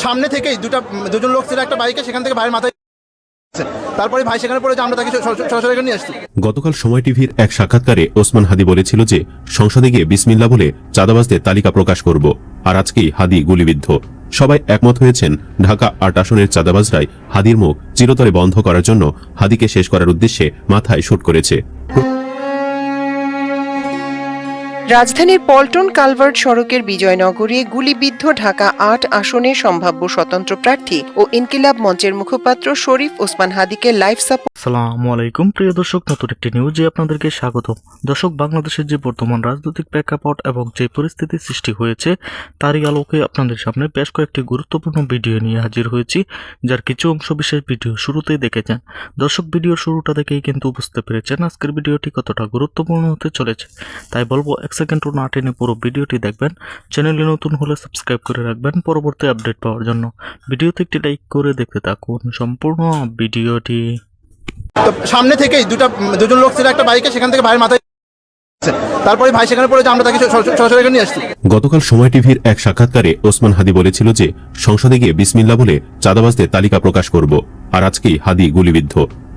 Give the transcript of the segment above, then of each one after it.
সামনে থেকেই দুজন লোক ছিল একটা বাইকে, সেখান থেকে ভাইয়ের মাথায় তারপরে ভাই সেখানে পড়ে যে আমরা তাকে সরাসরি নিয়ে আসছি। গতকাল সময় টিভির এক সাক্ষাৎকারে ওসমান হাদি বলেছিল যে সংসদে গিয়ে বিসমিল্লাহ বলে চাঁদাবাজদের তালিকা প্রকাশ করব, আর আজকেই হাদি গুলিবিদ্ধ। সবাই একমত হয়েছেন ঢাকা ৮ আসনের চাঁদাবাজরাই হাদির মুখ চিরতরে বন্ধ করার জন্য হাদিকে শেষ করার উদ্দেশ্যে মাথায় শুট করেছে। রাজধানীর পল্টন কালভার্ট সড়কের বিজয়নগরে গুলিবিদ্ধ ঢাকা ৮ আসনের সম্ভাব্য স্বতন্ত্র প্রার্থী ও ইনকিলাব মঞ্চের মুখপাত্র শরীফ ওসমান হাদিকে লাইভ সাপোর্ট। আসসালামু আলাইকুম প্রিয় দর্শক, নতুন একটি নিউজে আপনাদেরকে স্বাগত। দর্শক, বাংলাদেশের যে বর্তমান রাজনৈতিক প্রেক্ষাপট এবং যে পরিস্থিতি সৃষ্টি হয়েছে তারই আলোকে আপনাদের সামনে বেশ কয়েকটি গুরুত্বপূর্ণ ভিডিও নিয়ে হাজির হয়েছি, যার কিছু অংশ বিশেষ ভিডিও শুরুতেই দেখেছেন। দর্শক, ভিডিওর শুরুটা দেখেই কিন্তু বুঝতে পেরেছেন আজকের ভিডিওটি কতটা গুরুত্বপূর্ণ হতে চলেছে। তাই বলবো এক সেকেন্ডও না টেনে পুরো ভিডিওটি দেখবেন। চ্যানেলে নতুন হলে সাবস্ক্রাইব করে রাখবেন পরবর্তী আপডেট পাওয়ার জন্য। ভিডিওতে একটি লাইক করে দেখতে থাকুন সম্পূর্ণ ভিডিওটি। তো সামনে থেকেই দুজন লোক ছিল একটা বাইকে, সেখান থেকে ভাইয়ের মাথায় তারপরে ভাই সেখানে পড়ে যে আমরা তাকে সরাসরি নিয়ে আসছি। গতকাল সময় টিভির এক সাক্ষাৎকারে ওসমান হাদি বলেছিল যে সংসদে গিয়ে বিসমিল্লাহ বলে চাঁদাবাজদের তালিকা প্রকাশ করব, আর আজকেই হাদি গুলিবিদ্ধ।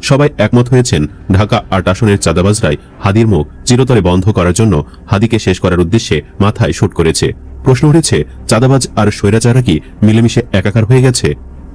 সবাই একমত হয়েছেন ঢাকা ৮ আসনের চাঁদাবাজরাই হাদির মুখ চিরতরে বন্ধ করার জন্য হাদিকে শেষ করার উদ্দেশ্যে মাথায় শুট করেছে। প্রশ্ন উঠেছে, চাঁদাবাজ আর স্বৈরাচাররা কি মিলেমিশে একাকার হয়ে গেছে?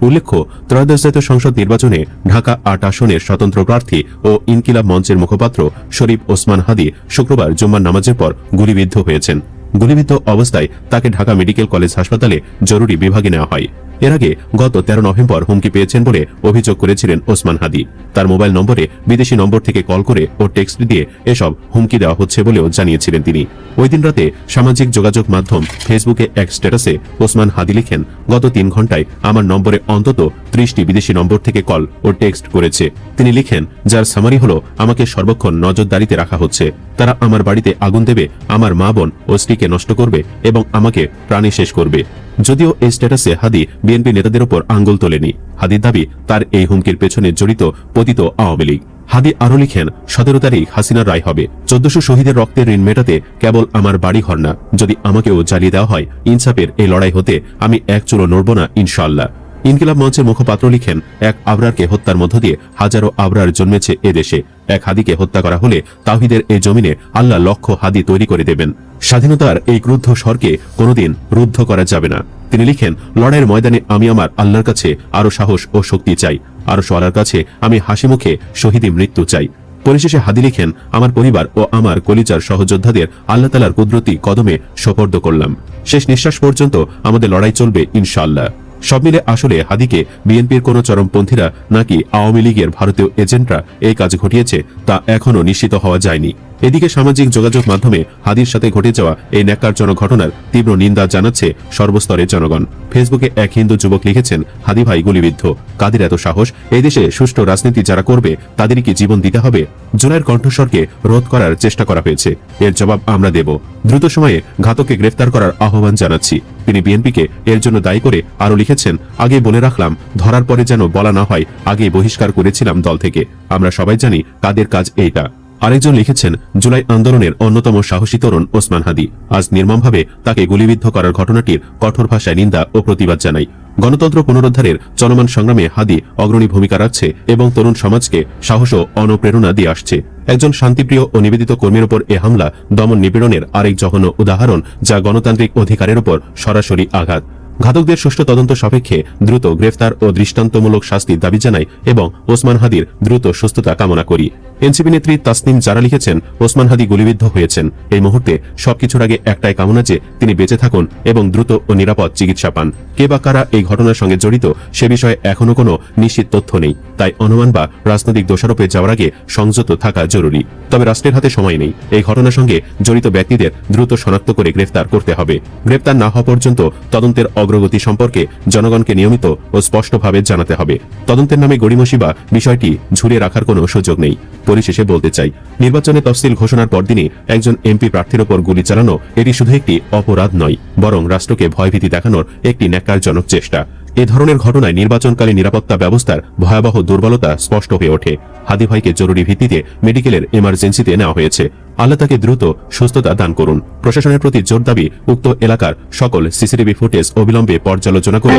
উল্লেখ্য, ত্রয়োদশ জাতীয় সংসদ নির্বাচনে ঢাকা ৮ আসনের স্বতন্ত্র প্রার্থী ও ইনকিলাব মঞ্চের মুখপাত্র শরীফ ওসমান হাদি শুক্রবার জুম্মার নামাজের পর গুলিবিদ্ধ হয়েছেন। গুলিবিদ্ধ অবস্থায় তাকে ঢাকা মেডিকেল কলেজ হাসপাতালে জরুরি বিভাগে নেওয়া হয়। এর আগে গত ১৩ নভেম্বর হুমকি পেয়েছেন বলে অভিযোগ করেছিলেন ওসমান হাদি। তার মোবাইল নম্বরে বিদেশি নম্বর থেকে কল করে ও টেক্সট দিয়ে এসব হুমকি দেওয়া হচ্ছে বলেও জানিয়েছিলেন তিনি। ওই দিন রাতে সামাজিক যোগাযোগ মাধ্যম ফেসবুকে এক স্ট্যাটাসে ওসমান হাদি লিখেন, গত ৩ ঘন্টায় আমার নম্বরে অন্তত ৩০টি বিদেশি নম্বর থেকে কল ও টেক্সট করেছে। তিনি লিখেন, যার সামারি হলো, আমাকে সর্বক্ষণ নজরদারিতে রাখা হচ্ছে। তারা আমার বাড়িতে আগুন দেবে, আমার মা বোন ও স্ত্রীকে নষ্ট করবে এবং আমাকে প্রাণে শেষ করবে। যদিও এই স্ট্যাটাসে হাদি বিএনপি নেতাদের উপর আঙ্গুল তোলেনি। হাদির দাবি, তার এই হুমকির পেছনে জড়িত পতিত আওয়ামী লীগ। হাদি আরো লিখেন, ১৭ তারিখ হাসিনার রায় হবে। ১৪০০ শহীদের রক্তের ঋণ মেটাতে কেবল আমার বাড়ি ঘর না, যদি আমাকেও জ্বালিয়ে দেওয়া হয়, ইনসাফের এই লড়াই হতে আমি এক চুলো নড়ব না ইনশাআল্লাহ। ইনকিলাব মঞ্চের মুখপাত্র লিখেন, এক আবরারকে হত্যার মধ্য দিয়ে হাজারো আবরার জন্মেছে এদেশে। এক হাদিকে হত্যা করা হলে তাওহীদের এই জমিনে আল্লাহ লক্ষ হাদি তৈরি করে দেবেন। স্বাধীনতার এই ক্রুদ্ধ স্বরকে কোনোদিন রুদ্ধ করা যাবে না। তিনি লিখেন, লড়াইয়ের ময়দানে আমি আমার আল্লাহর কাছে আরো সাহস ও শক্তি চাই। আরো সবার কাছে আমি হাসি মুখে শহীদি মৃত্যু চাই। পরিশেষে হাদি লিখেন, আমার পরিবার ও আমার কলিজার সহযোদ্ধাদের আল্লাহ তাআলার কুদরতি কদমে সোপর্দ করলাম। শেষ নিঃশ্বাস পর্যন্ত আমাদের লড়াই চলবে ইনশাআল্লাহ। সব মিলে আসলে হাদিকে বিএনপির কোন চরমপন্থীরা নাকি আওয়ামী লীগের ভারতীয় এজেন্টরা এই কাজ ঘটিয়েছে তা এখনো নিশ্চিত হওয়া যায়নি। এদিকে সামাজিক যোগাযোগ মাধ্যমে হাদির সাথে ঘটে যাওয়া এই ন্যাক্কারজনক ঘটনার তীব্র নিন্দা জানাচ্ছে সর্বস্তরের জনগণ। ফেসবুকে এক হিন্দু যুবক লিখেছেন, হাদি ভাই গুলিবিদ্ধ, কাদের এত সাহস? এই দেশে সুষ্ঠু রাজনীতি যারা করবে তাদেরই কি জীবন দিতে হবে? জুলাইয়ের কণ্ঠস্বরকে রোধ করার চেষ্টা করা হয়েছে, এর জবাব আমরা দেব। দ্রুত সময়ে ঘাতককে গ্রেফতার করার আহ্বান জানাচ্ছি। তিনি বিএনপিকে এর জন্য দায়ী করে আরো লিখেছেন, আগে বলে রাখলাম, ধরার পরে যেন বলা না হয় আগেই বহিষ্কার করেছিলাম দল থেকে। আমরা সবাই জানি কাদের কাজ এইটা। আরেকজন লিখেছেন, জুলাই আন্দোলনের অন্যতম সাহসী তরুণ ওসমান হাদি, আজ নির্মমভাবে তাকে গুলিবিদ্ধ করার ঘটনাটির কঠোর ভাষায় নিন্দা ও প্রতিবাদ জানাই। গণতন্ত্র পুনরুদ্ধারের চলমান সংগ্রামে হাদি অগ্রণী ভূমিকা রাখছে এবং তরুণ সমাজকে সাহস ও অনুপ্রেরণা দিয়ে আসছে। একজন শান্তিপ্রিয় ও নিবেদিত কর্মীর উপর এ হামলা দমন নিপীড়নের আরেক জঘন্য উদাহরণ, যা গণতান্ত্রিক অধিকারের উপর সরাসরি আঘাত। ঘাতকদের সুষ্ঠু তদন্ত সাপেক্ষে দ্রুত গ্রেফতার ও দৃষ্টান্তমূলক শাস্তির দাবি জানাই এবং ওসমান হাদির দ্রুত সুস্থতা কামনা করি। এনসিপি নেত্রী তাসনিম জারা লিখেছেন, ওসমান হাদি গুলিবিদ্ধ হয়েছেন। এই মুহূর্তে সবকিছুর আগে একটাই কামনা যে তিনি বেঁচে থাকুন এবং দ্রুত ও নিরাপদ চিকিৎসা পান। কে বা কারা এই ঘটনার সঙ্গে জড়িত সে বিষয়ে এখনো কোনো নিশ্চিত তথ্য নেই, তাই অনুমান বা রাজনৈতিক দোষারোপে যাওয়ার আগে সংযত থাকা জরুরি। তবে রাষ্ট্রের হাতে সময় নেই, এই ঘটনার সঙ্গে জড়িত ব্যক্তিদের দ্রুত শনাক্ত করে গ্রেফতার করতে হবে। গ্রেফতার না হওয়া পর্যন্ত তদন্তের অগ্রগতি সম্পর্কে জনগণকে নিয়মিত ও স্পষ্টভাবে জানাতে হবে। তদন্তের নামে গড়িমসি বা বিষয়টি ঝুলিয়ে রাখার কোনো সুযোগ নেই। পরিশেষে বলতে চাই, নির্বাচনে তফসিল ঘোষণার পরদিনই একজন এমপি প্রার্থীর ওপর গুলি চালানো এটি শুধু একটি অপরাধ নয়, বরং রাষ্ট্রকে ভয়ভীতি দেখানোর একটি ন্যাক্কারজনক চেষ্টা। এ ধরনের ঘটনায় নির্বাচনকালীন নিরাপত্তা ব্যবস্থার ভয়াবহ দুর্বলতা স্পষ্ট হয়ে ওঠে। হাদি ভাইকে জরুরি ভিত্তিতে মেডিকেলের এমার্জেন্সিতে নেওয়া হয়েছে। আল্লাহ তাকে দ্রুত সুস্থতা দান করুন। প্রশাসনের প্রতি জোর দাবি, উক্ত এলাকার সকল সিসিটিভি ফুটেজ অবিলম্বে পর্যালোচনা করে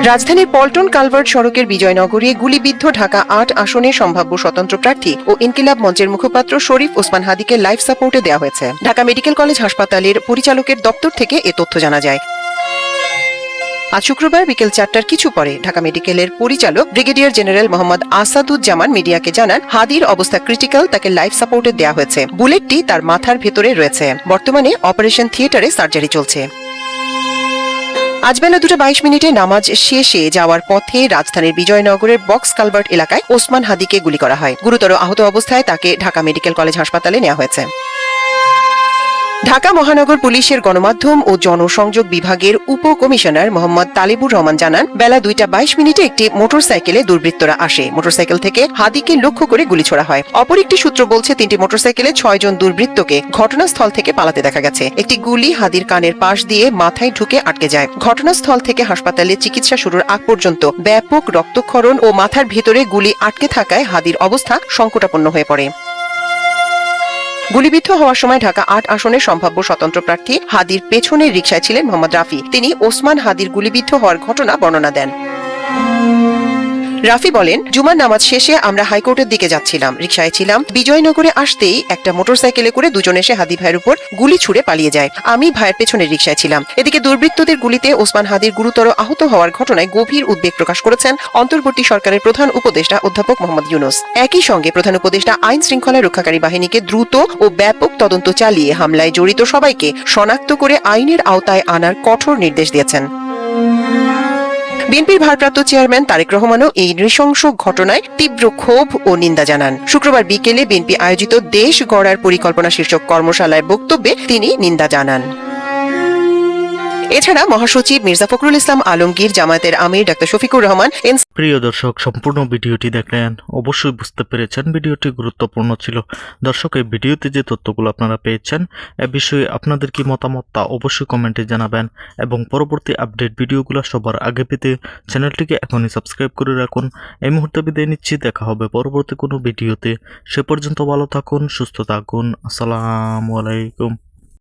রাজধানীর পল্টন কালভার্ট সড়কের বিজয়নগরে গুলিবিদ্ধ ঢাকা ৮ আসনের সম্ভাব্য স্বতন্ত্র প্রার্থী ও ইনকিলাব মঞ্চের মুখপাত্র শরীফ ওসমান হাদিকে লাইফ সাপোর্টে দেওয়া হয়েছে। ঢাকা মেডিকেল কলেজ হাসপাতালের পরিচালকের দপ্তর থেকে এ তথ্য জানা যায়। আজ শুক্রবার বিকেল ৪টার কিছু পরে ঢাকা মেডিকেলের পরিচালক ব্রিগেডিয়ার জেনারেল মোহাম্মদ আসাদুজ্জামান মিডিয়াকে জানান, হাদির অবস্থা ক্রিটিক্যাল, তাকে লাইফ সাপোর্টে দেওয়া হয়েছে। বুলেটটি তার মাথার ভেতরে রয়েছে। বর্তমানে অপারেশন থিয়েটারে সার্জারি চলছে। আজ বেলা 2:22 নামাজ শেষে যাওয়ার পথে রাজধানীর বিজয়নগরের বক্স কালভার্ট এলাকায় ওসমান হাদিকে গুলি করা হয়। গুরুতর আহত অবস্থায় তাকে ঢাকা মেডিকেল কলেজ হাসপাতালে নেওয়া হয়েছে। ঢাকা মহানগর পুলিশের গণমাধ্যম ও জনসংযোগ বিভাগের উপকমিশনার মোহাম্মদ তালিবুর রহমান জানান, বেলা 2:22 একটি মোটরসাইকেলে দুর্বৃত্তরা আসে। মোটরসাইকেল থেকে হাদিকে লক্ষ্য করে গুলি ছোড়া হয়। অপর একটি সূত্র বলছে 3টি মোটরসাইকেলে 6 জন দুর্বৃত্তকে ঘটনাস্থল থেকে পালাতে দেখা গেছে। একটি গুলি হাদির কানের পাশ দিয়ে মাথায় ঢুকে আটকে যায়। ঘটনাস্থল থেকে হাসপাতালে চিকিৎসা শুরুর আগ পর্যন্ত ব্যাপক রক্তক্ষরণ ও মাথার ভেতরে গুলি আটকে থাকায় হাদির অবস্থা সংকটাপন্ন হয়ে পড়ে। গুলিবিদ্ধ হওয়ার সময় ঢাকা ৮ আসনের সম্ভাব্য স্বতন্ত্র প্রার্থী হাদির পেছনের রিকশায় ছিলেন মোহাম্মদ রাফি। তিনি ওসমান হাদির গুলিবিদ্ধ হওয়ার ঘটনা বর্ণনা দেন। রাফি বলেন, জুমার নামাজ শেষে আমরা হাইকোর্টের দিকে যাচ্ছিলাম, রিকশায় ছিলাম। বিজয়নগরে আসতেই একটা মোটরসাইকেলে করে দুজন এসে হাদি ভাইয়ের উপর গুলি ছুড়ে পালিয়ে যায়। আমি ভাইয়ের পেছনের রিকশায় ছিলাম। এদিকে দুর্বৃত্তদের গুলিতে ওসমান হাদির গুরুতর আহত হওয়ার ঘটনায় গভীর উদ্বেগ প্রকাশ করেছেন অন্তর্বর্তী সরকারের প্রধান উপদেষ্টা অধ্যাপক মোহাম্মদ ইউনূস। একই সঙ্গে প্রধান উপদেষ্টা আইন শৃঙ্খলা রক্ষাকারী বাহিনীকে দ্রুত ও ব্যাপক তদন্ত চালিয়ে হামলায় জড়িত সবাইকে শনাক্ত করে আইনের আওতায় আনার কঠোর নির্দেশ দিয়েছেন। বিএনপির ভারপ্রাপ্ত চেয়ারম্যান তারেক রহমানও এই নৃশংস ঘটনায় তীব্র ক্ষোভ ও নিন্দা জানান। শুক্রবার বিকেলে বিএনপি আয়োজিত দেশ গড়ার পরিকল্পনা শীর্ষক কর্মশালায় বক্তব্যে তিনি নিন্দা জানান। এছাড়া মহাসচিব মির্জা ফখরুল ইসলাম আলমগীর, জামায়াতের আমির ডাক্তার শফিকুর রহমান, প্রিয় দর্শক, সম্পূর্ণ ভিডিওটি দেখলেন, অবশ্যই বুঝতে পেরেছেন ভিডিওটি গুরুত্বপূর্ণ ছিল। দর্শক, এই ভিডিওতে যে তথ্যগুলো আপনারা পেয়েছেন এ বিষয়ে আপনাদের কি মতামত তা অবশ্যই কমেন্টে জানাবেন এবং পরবর্তী আপডেট ভিডিওগুলো সবার আগে পেতে চ্যানেলটিকে এখনই সাবস্ক্রাইব করে রাখুন। এই মুহূর্তে বিদায় নিচ্ছি, দেখা হবে পরবর্তী কোনো ভিডিওতে। সে পর্যন্ত ভালো থাকুন, সুস্থ থাকুন। আসসালামু আলাইকুম।